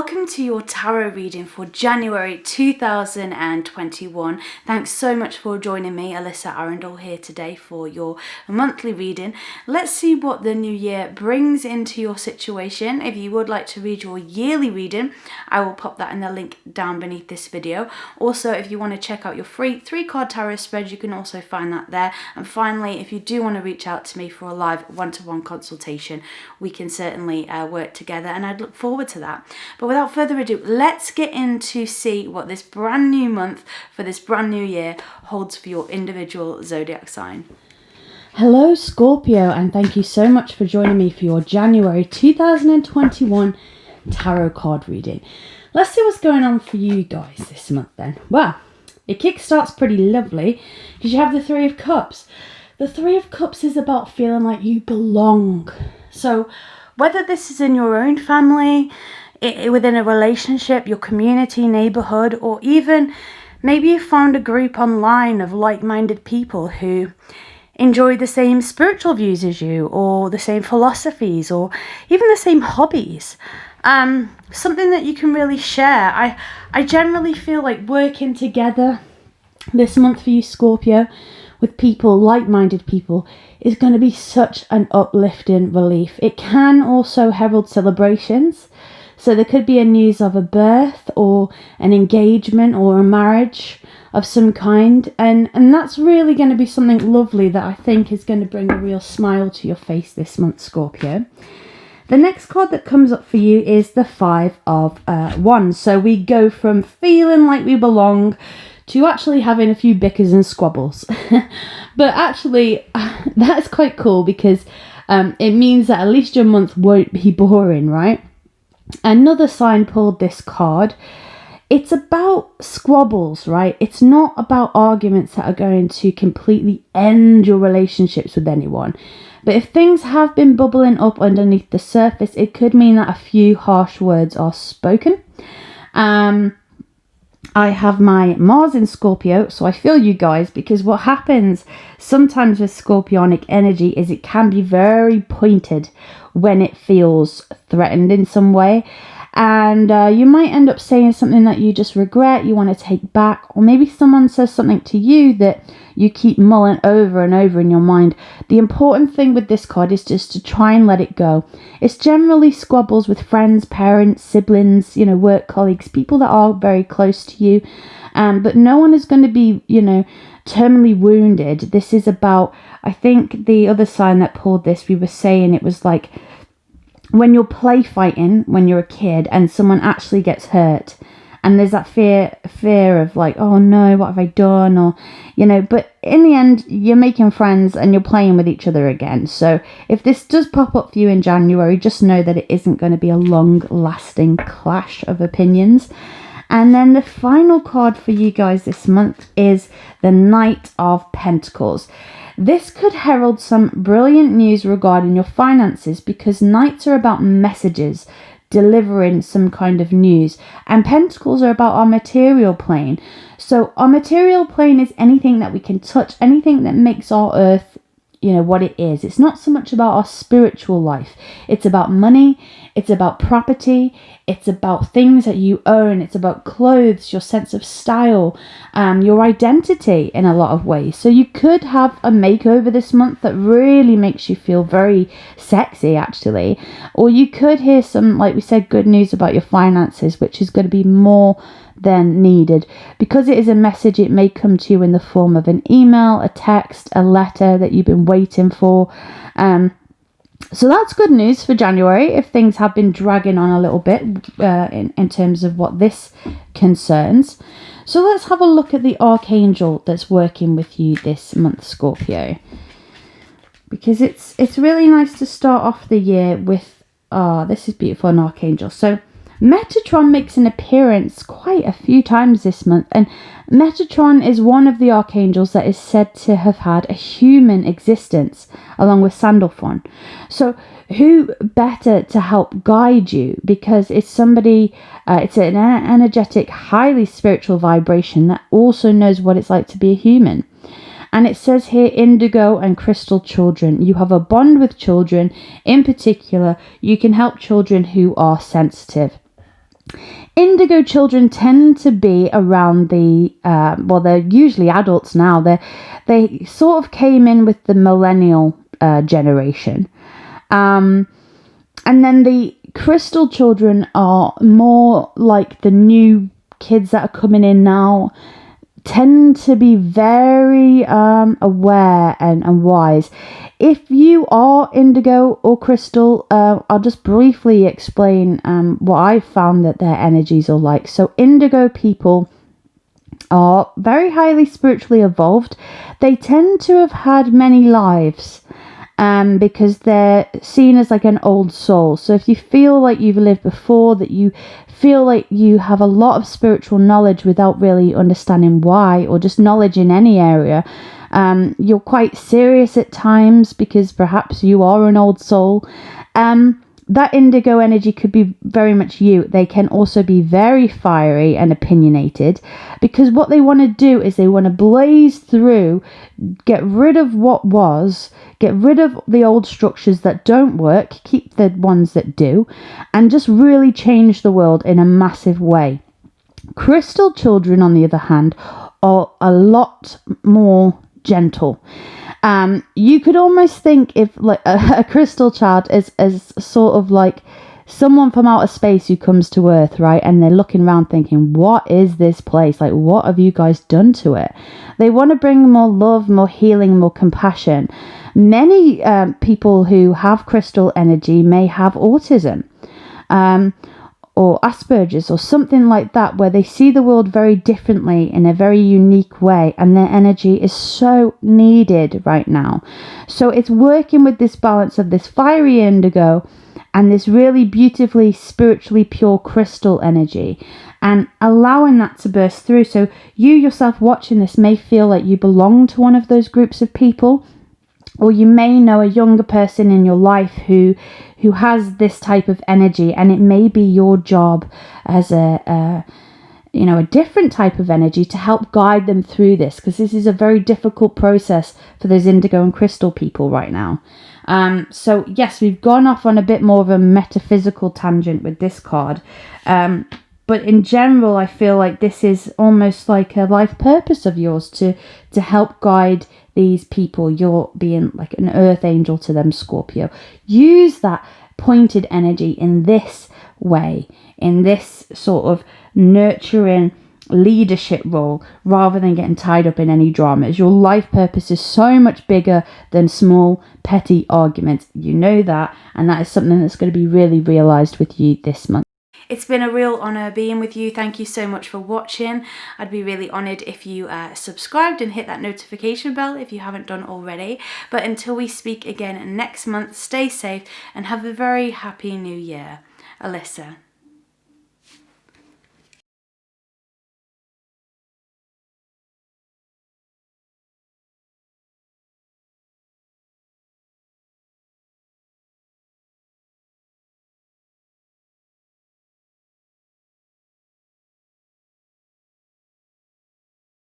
Welcome to your tarot reading for January 2021. Thanks so much for joining me, Alyssa Arundel, here today for your monthly reading. Let's see what the new year brings into your situation. If you would like to read your yearly reading, I will pop that in the link down beneath this video. Also, if you want to check out your free 3-card tarot spread, you can also find that there. And finally, if you do want to reach out to me for a live one-to-one consultation, we can certainly work together, and I'd look forward to that. But without further ado, let's get in to see what this brand new month for this brand new year holds for your individual zodiac sign. Hello Scorpio, and thank you so much for joining me for your January 2021 tarot card reading. Let's see what's going on for you guys this month then. Well, it kickstarts pretty lovely because you have the Three of Cups. The Three of Cups is about feeling like you belong. So whether this is in your own family, within a relationship, your community, neighborhood, or even maybe you found a group online of like-minded people who enjoy the same spiritual views as you, or the same philosophies, or even the same hobbies. Something that you can really share. I generally feel like working together this month for you, Scorpio, with people, like-minded people, is going to be such an uplifting relief. It can also herald celebrations. So there could be a news of a birth or an engagement or a marriage of some kind. And that's really going to be something lovely that I think is going to bring a real smile to your face this month, Scorpio. The next card that comes up for you is the Five of Wands. So we go from feeling like we belong to actually having a few bickers and squabbles. But actually, that's quite cool because it means that at least your month won't be boring, right? Another sign pulled this card. It's about squabbles, right? It's not about arguments that are going to completely end your relationships with anyone. But if things have been bubbling up underneath the surface, it could mean that a few harsh words are spoken. I have my Mars in Scorpio, so I feel you guys, because what happens sometimes with Scorpionic energy is it can be very pointed when it feels threatened in some way. And you might end up saying something that you just regret, you want to take back, or maybe someone says something to you that you keep mulling over and over in your mind. The important thing with this card is just to try and let it go. It's generally squabbles with friends, parents, siblings, work colleagues, people that are very close to you. But no one is going to be, terminally wounded. This is about, I think the other sign that pulled this, we were saying it was like, when you're play fighting when you're a kid and someone actually gets hurt, and there's that fear of like, oh no, what have I done, or but in the end you're making friends and you're playing with each other again. So if this does pop up for you in January, just know that it isn't going to be a long lasting clash of opinions. And then the final card for you guys this month is the Knight of Pentacles. This could herald some brilliant news regarding your finances, because knights are about messages, delivering some kind of news, and pentacles are about our material plane. So our material plane is anything that we can touch, anything that makes our earth what it is. It's not so much about our spiritual life. It's about money, it's about property, it's about things that you own, it's about clothes, your sense of style, your identity in a lot of ways. So you could have a makeover this month that really makes you feel very sexy actually, or you could hear some, like we said, good news about your finances, which is going to be more than needed. Because it is a message, it may come to you in the form of an email, a text, a letter that you've been waiting for. So that's good news for January if things have been dragging on a little bit in terms of what this concerns. So let's have a look at the archangel that's working with you this month, Scorpio, because it's really nice to start off the year with this is beautiful, an archangel. So Metatron makes an appearance quite a few times this month, and Metatron is one of the archangels that is said to have had a human existence along with Sandalphon. So who better to help guide you, because it's somebody, it's an energetic, highly spiritual vibration that also knows what it's like to be a human. And it says here, indigo and crystal children. You have a bond with children. In particular, you can help children who are sensitive. Indigo children tend to be around the, well, they're usually adults now. They sort of came in with the millennial generation. And then the crystal children are more like the new kids that are coming in now, tend to be very aware and wise. If you are indigo or crystal, I'll just briefly explain what I've found that their energies are like. So indigo people are very highly spiritually evolved. They tend to have had many lives. Because they're seen as like an old soul. So if you feel like you've lived before, that you feel like you have a lot of spiritual knowledge without really understanding why, or just knowledge in any area, you're quite serious at times because perhaps you are an old soul. That indigo energy could be very much you. They can also be very fiery and opinionated, because what they want to do is they want to blaze through, get rid of what was, get rid of the old structures that don't work, keep the ones that do, and just really change the world in a massive way. Crystal children, on the other hand, are a lot more gentle. You could almost think if like a crystal child is sort of like someone from outer space who comes to Earth, right? And they're looking around thinking, what is this place? Like, what have you guys done to it? They want to bring more love, more healing, more compassion. Many people who have crystal energy may have autism. Or Asperger's or something like that, where they see the world very differently in a very unique way, and their energy is so needed right now. So it's working with this balance of this fiery indigo and this really beautifully spiritually pure crystal energy, and allowing that to burst through. So you yourself watching this may feel like you belong to one of those groups of people, or you may know a younger person in your life who has this type of energy, and it may be your job as a different type of energy to help guide them through this, because this is a very difficult process for those indigo and crystal people right now. So yes, we've gone off on a bit more of a metaphysical tangent with this card. But in general, I feel like this is almost like a life purpose of yours to help guide these people. You're being like an earth angel to them, Scorpio. Use that pointed energy in this way, in this sort of nurturing leadership role, rather than getting tied up in any dramas. Your life purpose is so much bigger than small petty arguments. You know that, and that is something that's going to be really realized with you this month. It's been a real honour being with you. Thank you so much for watching. I'd be really honoured if you subscribed and hit that notification bell if you haven't done already. But until we speak again next month, stay safe and have a very happy new year. Alyssa.